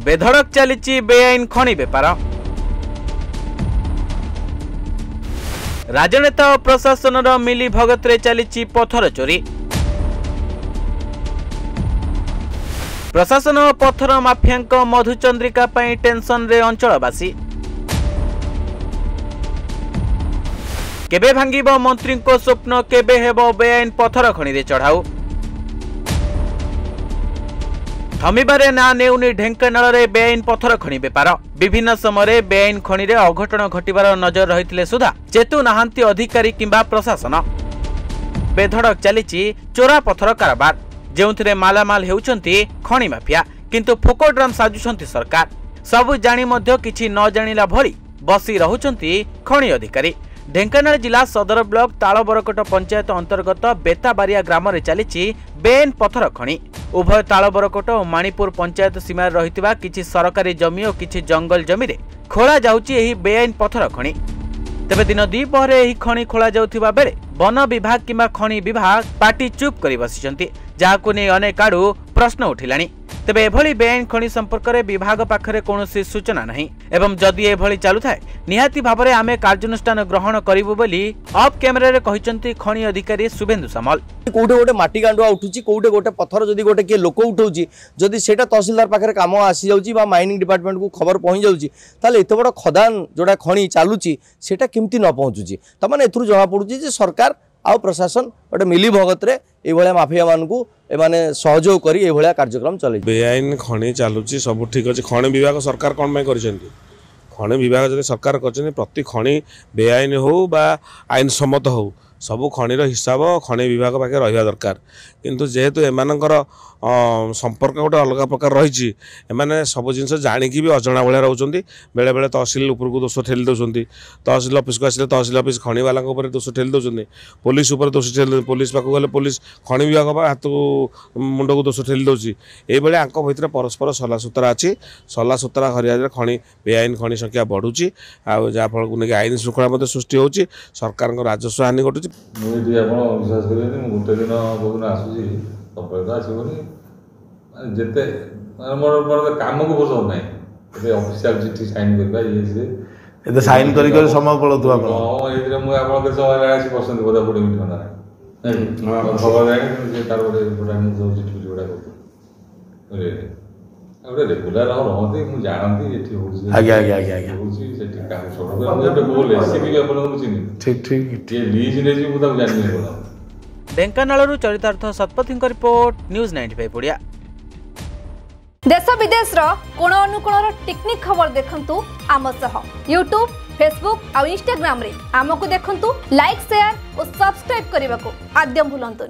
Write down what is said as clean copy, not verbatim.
बेधड़क चली बेआईन खनि बेपार। राजनेता और प्रशासन मिली भगत रे चली पथर चोरी। प्रशासन और पथर माफिया मधुचंद्रिका टेंशन रे अंचलवासी। केबे भांगिब मंत्री स्वप्न, केबे हेबो बेआईन पथर खनि रे चढ़ाऊ। थमिबारे ना नेउनी ढेंकानाल रे बेआईन पथर खनि बेपार। विभिन्न समय बेआईन खनि रे अघटन घटिबार नजर रहिथिले सुधा चेतु नाहांती अधिकारी किंबा प्रशासन। बेधड़क चली चोरा पथर कारबार, जेउथिरे मालामाल हेउचंती खनि माफिया, किंतु फोकोड्राम साजुचंती सरकार। सबु जानी मध्य किछि न जानिला भली बसी रहुचंती खनि अधिकारी। ढेंकानाल जिला सदर ब्लॉक तालबरकट पंचायत अंतर्गत बेताबारिया ग्राम रे चली बेआईन पथर खनि। उभय तालबरकट और माणिपुर पंचायत सीमार रहितिबा किछि सरकारी जमी और किछि जंगल जमी रे खोला जाउची एही बेआईन पथर खनि। तेबे दिन द्विपहरे एही खनि खोला जाउथिबा बेले वन विभाग किंबा खनि विभाग पार्टी चुप करि बसिचंती, जाहाकु नै अनेक आडू प्रश्न उठिलानी। तेबे एभली बेआईन खनि संपर्क में विभाग पाखरे कोनोसी सूचना नहीं एवं जदि एभली चालू थाए निहाती भाबरे आमे कार्यानुष्ठान ग्रहण करिवु बोली ऑफ कैमरा रे कहिचंती खनि अधिकारी शुभेंदु सामल। कोठे गोटे माटी गांडुआ उठुची, कोठे गोटे पत्थर जदि गोटे के लोक उठाउची, जदि सेटा तहसीलदार पाखरे काम आसी जाउची बा माइनिंग डिपार्टमेंट को खबर पहुंच जाउची, ताले एते बड़ खदान जोडा खनि चालुची सेटा केमती न पहुंचुची। त माने एथुरु जहा पडुची जे सरकार आउ प्रशासन गोटे मिली भगत रे ए भलिया माफिया मानकू एमाने सहयोग करी ए भलिया कार्यक्रम चले। बेआईन खनि चालुची सब ठीक अछि। खनि विभाग सरकार कोन में करिसेंती? खनि विभाग जदि सरकार करछनी प्रति खनि बेआईन हो बा आईन सम्मत हो सबू खनिर हिसाब खनि विभाग पाखे रहा दरकार। किंतु जेहेतु एमानकर संपर्क गोटे अलग प्रकार रही एमाने सब जिनस जाणिकी भी अजणा भाया रोचे। बेले बेले तहसिल उपरको दोष ठेली दौरान, तहसिल ऑफिस को आसिले तहसिल ऑफिस खनि वाला दोष ठेली दौरान, पुलिस दोष ठेली, पुलिस पाक गले पुलिस खनि विभाग हाथ मुंड को दोष ठेली दौर। ये भितर परस्पर सलासुतरा अच्छी, सलासुतरा हरिया खनि बेआईन खनि संख्या बढ़ुची जहाँफल को लेकिन आईन श्रृंखला सृष्टि हो सरकार राजस्व हानि घटुची। विश्वास करेंगे गोटे दिन बहुत आसूसी सब आसबनी जिते मोर काम को पसंद ना ऑफिशियल चिट्ठी साइन करबा ये साइन कर समय पड़तु आप पसंद बोधा पड़े खबर जाए तार गोटे चिट्ठी गुड़ा गोटे रेगुलार रहते मुझे जानती ठीक ठीक ढेंकानाल चरितार्थ सतपथी रिपोर्ट न्यूज 95 ओडिया। देश विदेश कोण अनुकोण टेक्निक खबर देखंतु आम सह यूट्यूब, फेसबुक और इंस्टाग्राम रे आमको देखंतु, लाइक, शेयर और सब्सक्राइब करने को आद्यम भूलंतुनि।